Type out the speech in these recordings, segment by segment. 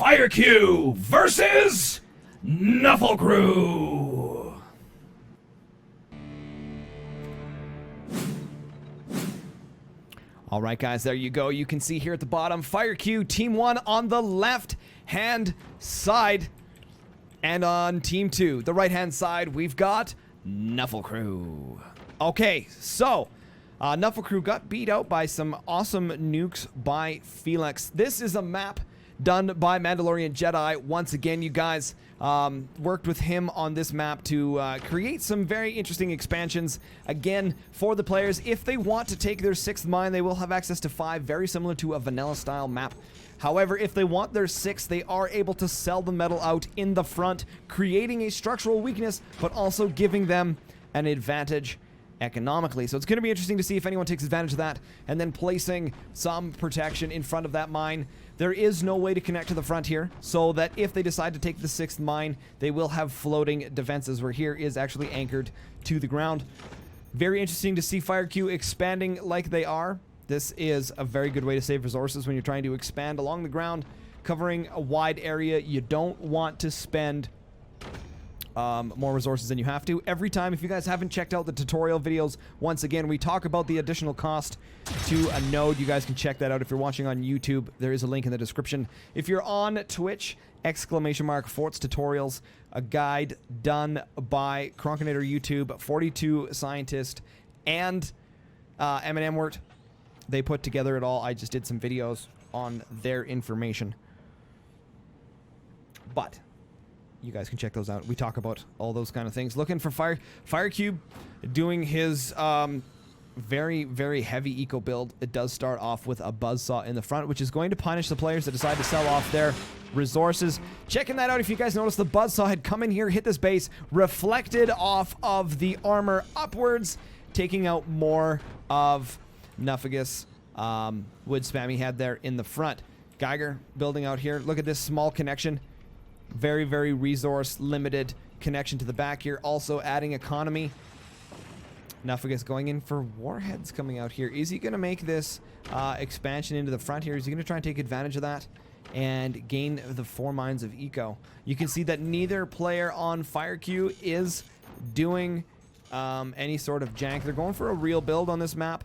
FireCu versus Knuffelcrew. All right, guys, there you go. You can see here at the bottom, FireCu, Team 1 on the left-hand side. And on Team 2, the right-hand side, we've got Knuffelcrew. Okay, so Knuffelcrew got beat out by some awesome nukes by Felix. This is a map done by Mandalorian Jedi. Once again, you guys worked with him on this map to create some very interesting expansions. Again, for the players, if they want to take their 6th mine, they will have access to 5, very similar to a vanilla-style map. However, if they want their 6, they are able to sell the metal out in the front, creating a structural weakness, but also giving them an advantage economically. So it's going to be interesting to see if anyone takes advantage of that, and then placing some protection in front of that mine. There is no way to connect to the front here, so that if they decide to take the 6th mine, they will have floating defenses, where here is actually anchored to the ground. Very interesting to see FireCu expanding like they are. This is a very good way to save resources when you're trying to expand along the ground, covering a wide area. You don't want to spend more resources than you have to. Every time, if you guys haven't checked out the tutorial videos, once again, we talk about the additional cost to a node. You guys can check that out. If you're watching on YouTube, there is a link in the description. If you're on Twitch, !Forts Tutorials, a guide done by Cronkinator YouTube, 42 Scientist, and M&M Wort. They put together it all. I just did some videos on their information. But you guys can check those out. We talk about all those kind of things. Looking for FireCu doing his very, very heavy eco build. It does start off with a buzzsaw in the front, which is going to punish the players that decide to sell off their resources. Checking that out, if you guys noticed, the buzzsaw had come in here, hit this base, reflected off of the armor upwards, taking out more of Knuffelcrew wood spam he had there in the front. Geiger building out here. Look at this small connection. Very, very resource limited connection to the back here. Also adding economy. Knuffelcrew going in for warheads coming out here. Is he going to make this expansion into the front here? Is he going to try and take advantage of that and gain the 4 mines of eco? You can see that neither player on FireCu is doing any sort of jank. They're going for a real build on this map.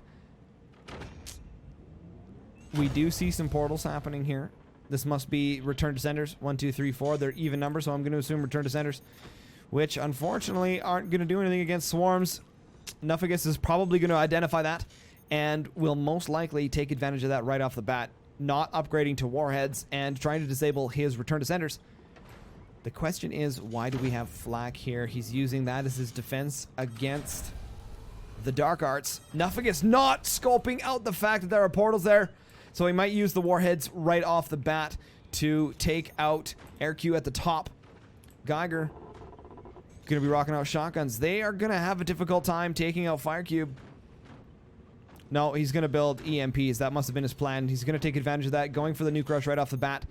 We do see some portals happening here. This must be return to senders. 1, 2, 3, 4. They're even numbers, so I'm going to assume return to senders, which unfortunately aren't going to do anything against swarms. Knuffelcrew is probably going to identify that and will most likely take advantage of that right off the bat, not upgrading to warheads and trying to disable his return to senders. The question is, why do we have flak here? He's using that as his defense against the dark arts. Knuffelcrew not scoping out the fact that there are portals there. So he might use the warheads right off the bat to take out FireCu at the top. Geiger going to be rocking out shotguns. They are going to have a difficult time taking out FireCu. No, he's going to build EMPs. That must have been his plan. He's going to take advantage of that, going for the nuke rush right off the bat.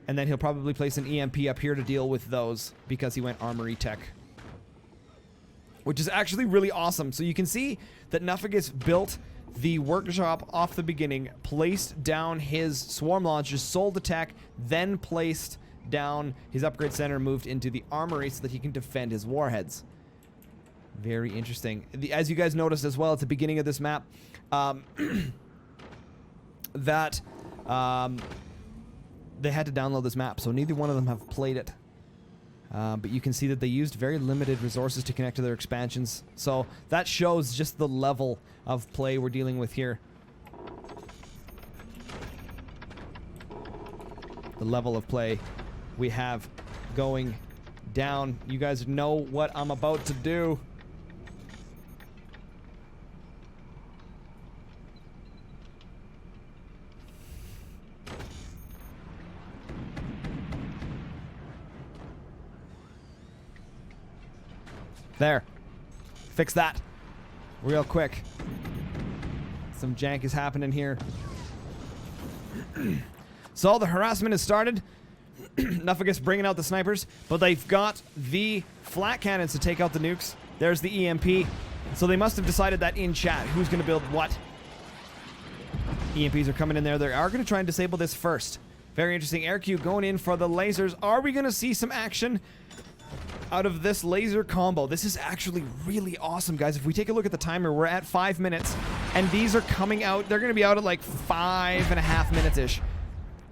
And then he'll probably place an EMP up here to deal with those because he went armory tech, which is actually really awesome. So you can see that Knuffelcrew built the workshop off the beginning, placed down his swarm launchers, sold the tech, then placed down his upgrade center, moved into the armory so that he can defend his warheads. Very interesting. As you guys noticed as well at the beginning of this map, that they had to download this map, so neither one of them have played it. But you can see that they used very limited resources to connect to their expansions. So that shows just the level of play we're dealing with here. The level of play we have going down. You guys know what I'm about to do. There. Fix that. Real quick. Some jank is happening here. So the harassment has started. Knuffelcrew bringing out the snipers, but they've got the flat cannons to take out the nukes. There's the EMP. So they must have decided that in chat. Who's going to build what? EMPs are coming in there. They are going to try and disable this first. Very interesting. FireCu going in for the lasers. Are we going to see some action out of this laser combo? This is actually really awesome, guys. If we take a look at the timer, we're at 5 minutes, and these are coming out. They're going to be out at like 5.5 minutes-ish.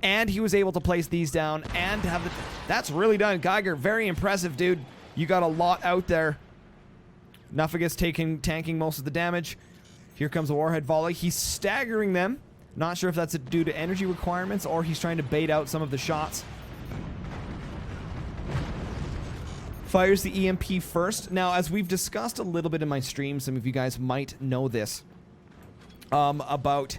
And he was able to place these down and have the... That's really done. Geiger, very impressive, dude. You got a lot out there. Knuffelcrew tanking most of the damage. Here comes a warhead volley. He's staggering them. Not sure if that's due to energy requirements or he's trying to bait out some of the shots. Fires the EMP first. Now, as we've discussed a little bit in my stream, some of you guys might know this, about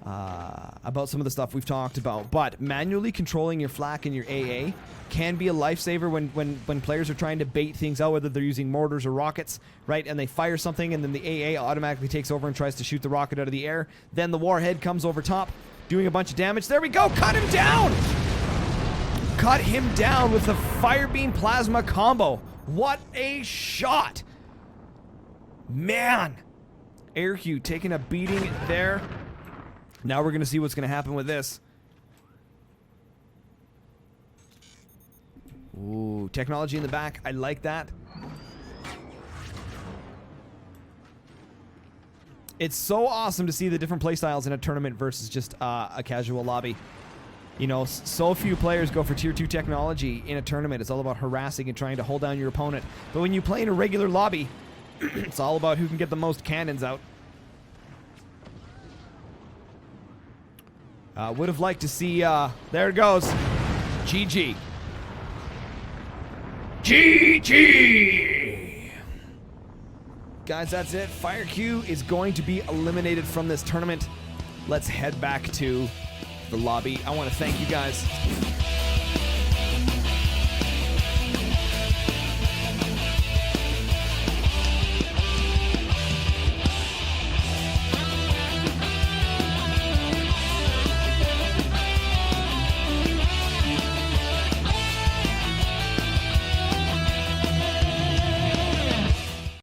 some of the stuff we've talked about, but manually controlling your flak and your AA can be a lifesaver when players are trying to bait things out, whether they're using mortars or rockets, right? And they fire something and then the AA automatically takes over and tries to shoot the rocket out of the air. Then the warhead comes over top, doing a bunch of damage. There we go! Cut him down! Cut him down with the fire beam plasma combo. What a shot! Man! FireCu taking a beating there. Now we're going to see what's going to happen with this. Ooh, technology in the back. I like that. It's so awesome to see the different playstyles in a tournament versus just a casual lobby. You know, so few players go for tier 2 technology in a tournament. It's all about harassing and trying to hold down your opponent. But when you play in a regular lobby, it's all about who can get the most cannons out. Would have liked to see, there it goes. GG. GG! Guys, that's it. FireCu is going to be eliminated from this tournament. Let's head back to the lobby. I want to thank you guys